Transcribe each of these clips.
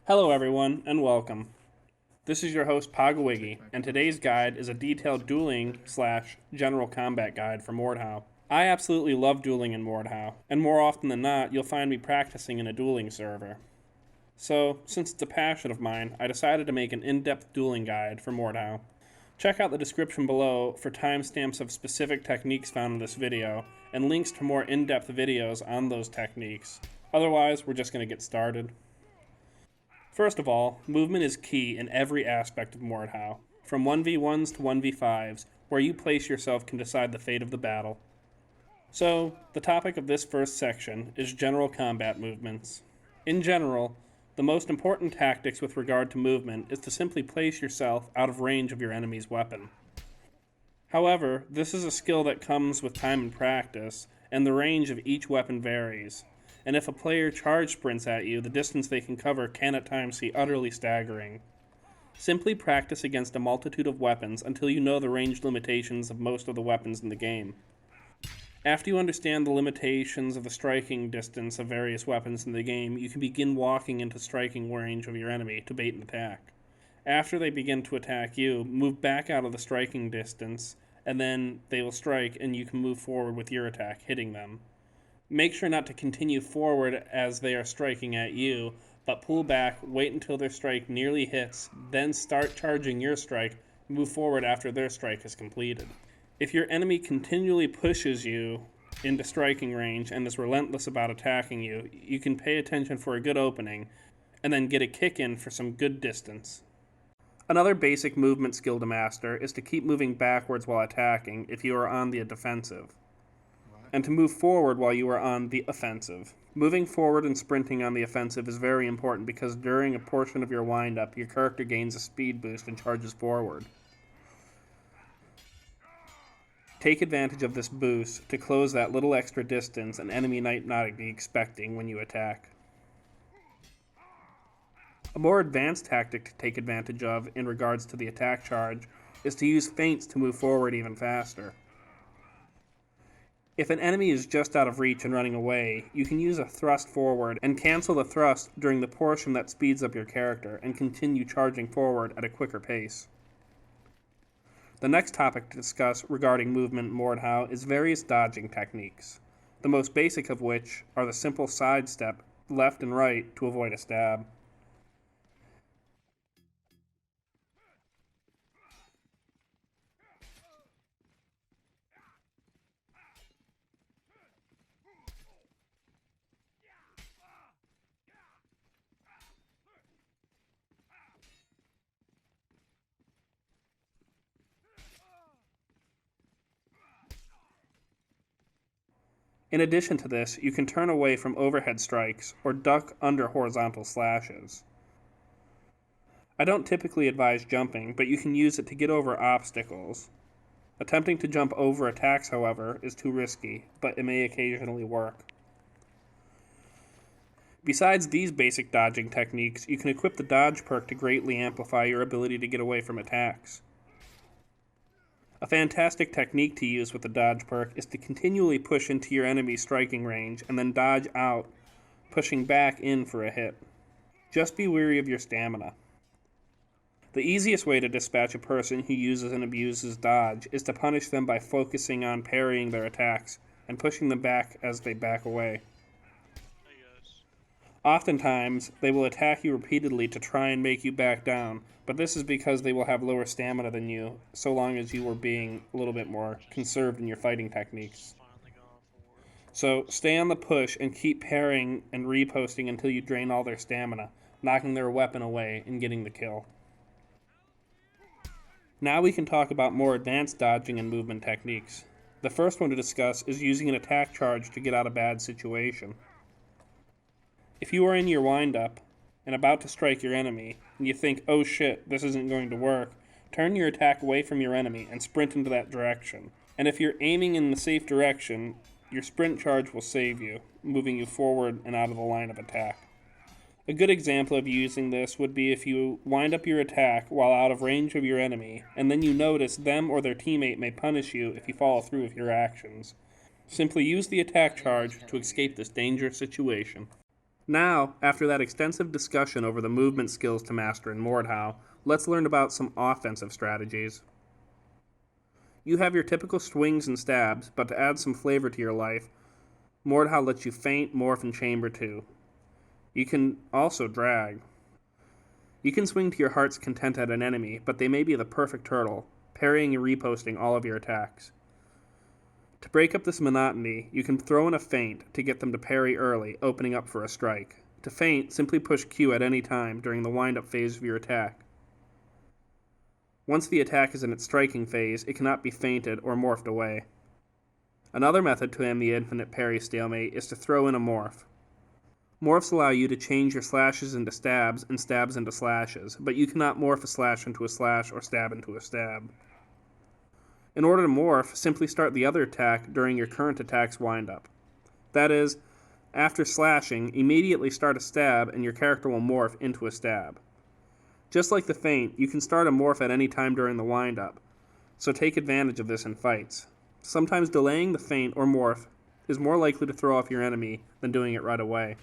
Hello everyone, and welcome. This is your host Pogwiggy, and today's guide is a detailed dueling / general combat guide for Mordhau. I absolutely love dueling in Mordhau, and more often than not, you'll find me practicing in a dueling server. So, since it's a passion of mine, I decided to make an in-depth dueling guide for Mordhau. Check out the description below for timestamps of specific techniques found in this video, and links to more in-depth videos on those techniques. Otherwise, we're just going to get started. First of all, movement is key in every aspect of Mordhau, from 1v1s to 1v5s, where you place yourself can decide the fate of the battle. So, the topic of this first section is general combat movements. In general, the most important tactics with regard to movement is to simply place yourself out of range of your enemy's weapon. However, this is a skill that comes with time and practice, and the range of each weapon varies. And if a player charge sprints at you, the distance they can cover can at times be utterly staggering. Simply practice against a multitude of weapons until you know the range limitations of most of the weapons in the game. After you understand the limitations of the striking distance of various weapons in the game, you can begin walking into striking range of your enemy to bait an attack. After they begin to attack you, move back out of the striking distance, and then they will strike and you can move forward with your attack, hitting them. Make sure not to continue forward as they are striking at you, but pull back, wait until their strike nearly hits, then start charging your strike, move forward after their strike is completed. If your enemy continually pushes you into striking range and is relentless about attacking you, you can pay attention for a good opening, and then get a kick in for some good distance. Another basic movement skill to master is to keep moving backwards while attacking if you are on the defensive, and to move forward while you are on the offensive. Moving forward and sprinting on the offensive is very important because during a portion of your wind-up, your character gains a speed boost and charges forward. Take advantage of this boost to close that little extra distance an enemy might not be expecting when you attack. A more advanced tactic to take advantage of in regards to the attack charge is to use feints to move forward even faster. If an enemy is just out of reach and running away, you can use a thrust forward and cancel the thrust during the portion that speeds up your character and continue charging forward at a quicker pace. The next topic to discuss regarding movement in Mordhau is various dodging techniques, the most basic of which are the simple sidestep left and right to avoid a stab. In addition to this, you can turn away from overhead strikes or duck under horizontal slashes. I don't typically advise jumping, but you can use it to get over obstacles. Attempting to jump over attacks, however, is too risky, but it may occasionally work. Besides these basic dodging techniques, you can equip the dodge perk to greatly amplify your ability to get away from attacks. A fantastic technique to use with the dodge perk is to continually push into your enemy's striking range and then dodge out, pushing back in for a hit. Just be wary of your stamina. The easiest way to dispatch a person who uses and abuses dodge is to punish them by focusing on parrying their attacks and pushing them back as they back away. Oftentimes, they will attack you repeatedly to try and make you back down, but this is because they will have lower stamina than you, so long as you are being a little bit more conserved in your fighting techniques. So, stay on the push and keep parrying and reposting until you drain all their stamina, knocking their weapon away and getting the kill. Now we can talk about more advanced dodging and movement techniques. The first one to discuss is using an attack charge to get out of a bad situation. If you are in your wind-up and about to strike your enemy, and you think, oh shit, this isn't going to work, turn your attack away from your enemy and sprint into that direction. And if you're aiming in the safe direction, your sprint charge will save you, moving you forward and out of the line of attack. A good example of using this would be if you wind up your attack while out of range of your enemy, and then you notice them or their teammate may punish you if you follow through with your actions. Simply use the attack charge to escape this dangerous situation. Now, after that extensive discussion over the movement skills to master in Mordhau, let's learn about some offensive strategies. You have your typical swings and stabs, but to add some flavor to your life, Mordhau lets you feint, morph, and chamber too. You can also drag. You can swing to your heart's content at an enemy, but they may be the perfect turtle, parrying and reposting all of your attacks. To break up this monotony, you can throw in a feint to get them to parry early, opening up for a strike. To feint, simply push Q at any time during the wind-up phase of your attack. Once the attack is in its striking phase, it cannot be feinted or morphed away. Another method to end the infinite parry stalemate is to throw in a morph. Morphs allow you to change your slashes into stabs and stabs into slashes, but you cannot morph a slash into a slash or stab into a stab. In order to morph, simply start the other attack during your current attack's windup. That is, after slashing, immediately start a stab and your character will morph into a stab. Just like the feint, you can start a morph at any time during the windup, so take advantage of this in fights. Sometimes delaying the feint or morph is more likely to throw off your enemy than doing it right away.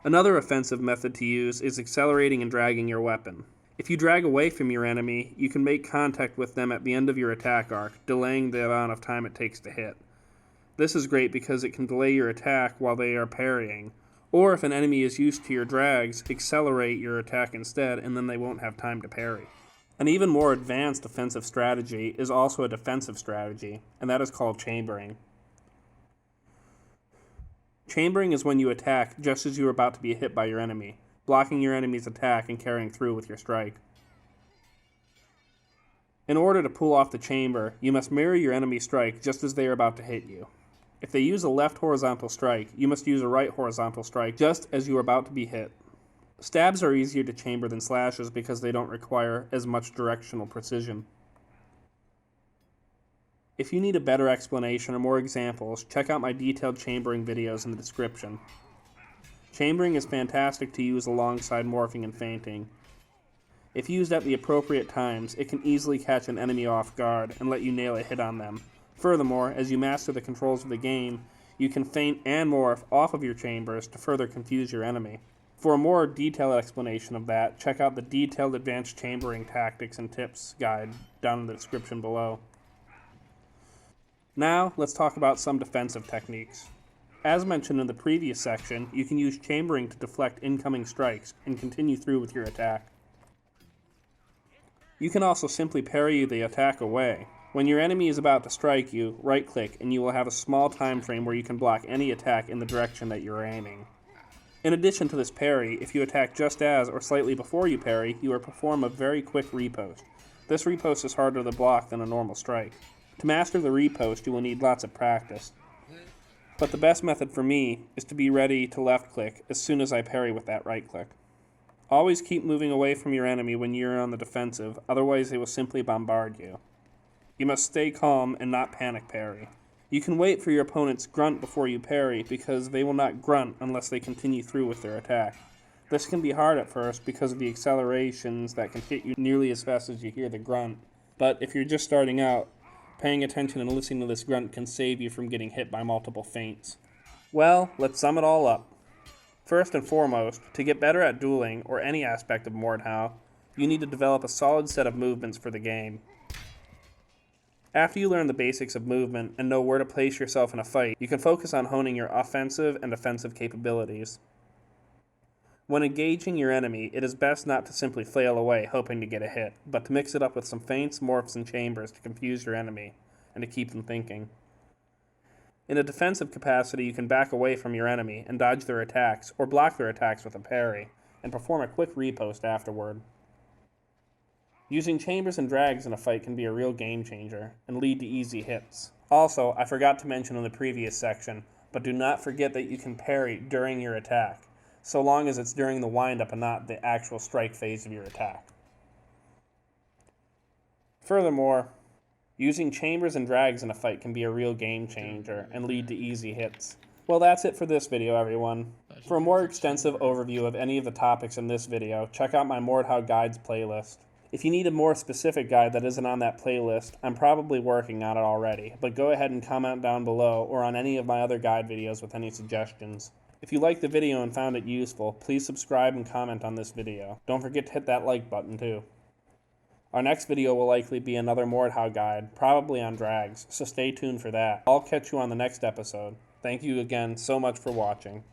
Another offensive method to use is accelerating and dragging your weapon. If you drag away from your enemy, you can make contact with them at the end of your attack arc, delaying the amount of time it takes to hit. This is great because it can delay your attack while they are parrying, or if an enemy is used to your drags, accelerate your attack instead and then they won't have time to parry. An even more advanced offensive strategy is also a defensive strategy, and that is called chambering. Chambering is when you attack just as you are about to be hit by your enemy, blocking your enemy's attack and carrying through with your strike. In order to pull off the chamber, you must mirror your enemy's strike just as they are about to hit you. If they use a left horizontal strike, you must use a right horizontal strike just as you are about to be hit. Stabs are easier to chamber than slashes because they don't require as much directional precision. If you need a better explanation or more examples, check out my detailed chambering videos in the description. Chambering is fantastic to use alongside morphing and feinting. If used at the appropriate times, it can easily catch an enemy off guard and let you nail a hit on them. Furthermore, as you master the controls of the game, you can feint and morph off of your chambers to further confuse your enemy. For a more detailed explanation of that, check out the detailed advanced chambering tactics and tips guide down in the description below. Now, let's talk about some defensive techniques. As mentioned in the previous section, you can use chambering to deflect incoming strikes and continue through with your attack. You can also simply parry the attack away. When your enemy is about to strike you, right-click and you will have a small time frame where you can block any attack in the direction that you're aiming. In addition to this parry, if you attack just as or slightly before you parry, you will perform a very quick repost. This repost is harder to block than a normal strike. To master the repost, you will need lots of practice. But the best method for me is to be ready to left-click as soon as I parry with that right-click. Always keep moving away from your enemy when you're on the defensive, otherwise they will simply bombard you. You must stay calm and not panic parry. You can wait for your opponent's grunt before you parry because they will not grunt unless they continue through with their attack. This can be hard at first because of the accelerations that can hit you nearly as fast as you hear the grunt. But if you're just starting out, paying attention and listening to this grunt can save you from getting hit by multiple feints. Well, let's sum it all up. First and foremost, to get better at dueling, or any aspect of Mordhau, you need to develop a solid set of movements for the game. After you learn the basics of movement and know where to place yourself in a fight, you can focus on honing your offensive and defensive capabilities. When engaging your enemy, it is best not to simply flail away hoping to get a hit, but to mix it up with some feints, morphs, and chambers to confuse your enemy, and to keep them thinking. In a defensive capacity, you can back away from your enemy and dodge their attacks, or block their attacks with a parry, and perform a quick repost afterward. Using chambers and drags in a fight can be a real game changer, and lead to easy hits. Also, I forgot to mention in the previous section, but do not forget that you can parry during your attack, so long as it's during the wind-up and not the actual strike phase of your attack. Furthermore, using chambers and drags in a fight can be a real game changer and lead to easy hits. Well, that's it for this video, everyone. For a more extensive overview of any of the topics in this video, check out my Mordhau Guides playlist. If you need a more specific guide that isn't on that playlist, I'm probably working on it already, but go ahead and comment down below or on any of my other guide videos with any suggestions. If you liked the video and found it useful, please subscribe and comment on this video. Don't forget to hit that like button too. Our next video will likely be another Mordhau guide, probably on drags, so stay tuned for that. I'll catch you on the next episode. Thank you again so much for watching.